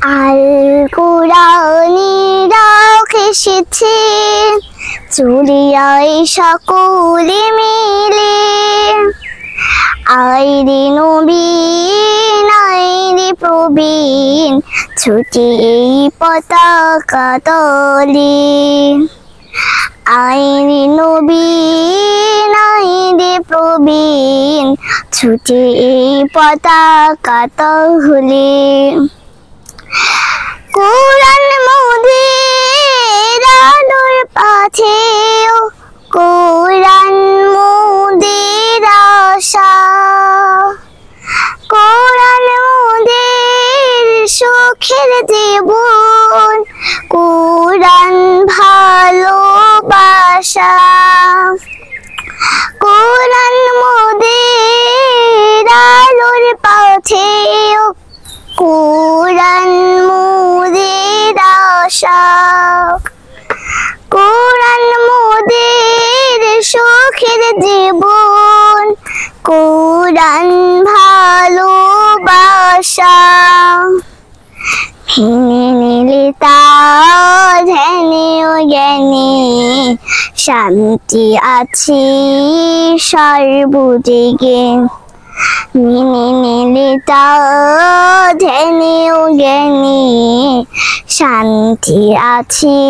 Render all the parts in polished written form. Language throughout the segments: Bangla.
আল কুরআনি রাখেছি চুরিয়ায় সকলে মিলে আইরে নবীন আইরে প্রবীণ ছুটি এই পতাকা তলে আইরে নবীন আইরে প্রবীণ ছুটি এই পতাকা তলে কুরআন মোদের আলোর পথে কুরআন মোদের আশা কুরআন মোদের সুখের জীবন কুরআন ভালোবাসা কুরআন মোদের আলোর পথে কুরআন মোদের আশা কুরআন মোদের সুখের জীবন কুরআন ভালোবাসা ভেঙে নিলে তা ধ্যানে ও জ্ঞানে শান্তি আছে সর্বদিকে মেনে নিলে তা ধ্যানে ও জ্ঞানে শান্তি আছে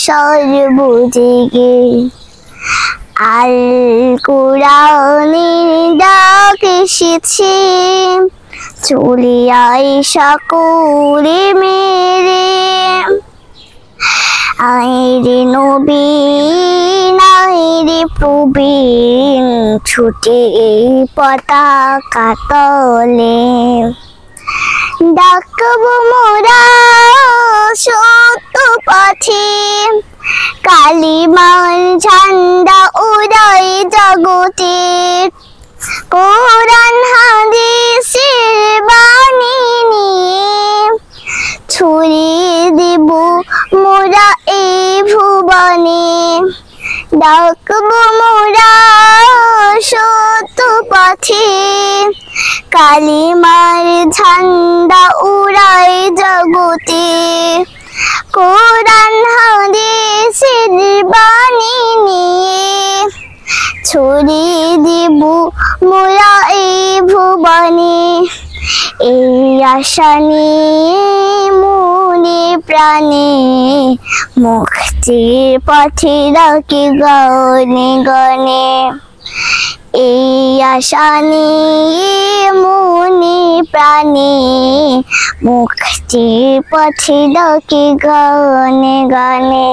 সর্বদিকে আল কুরআনি ডাক এসেছে চলিয়ায় সকলে মেরে আইরে নবীন আইরে প্রবীণ ছুটে এই পতাকা তলে ডাকব মোরা সত্য পথে কালিমার ঝান্ডা উড়াই জগতে কুরআন হাদিসের বাণী নিয়ে ছড়িয়ে দেব মোরা এই ভুবনে ডাকব মোরা সত্য পথে কালিমার ঝান্ডা উড়াই জগতে কুরআন হাদিসের বাণী নিয়ে ছড়িয়ে দেব মোরা এই ভুবনে এই আশা নিয়ে মনে প্রাণে মুক্তির পথে ডাকি গনে গনে এই আশা নিয়ে মনে প্রাণে মুক্তির পথে ডাকি গনে গনে।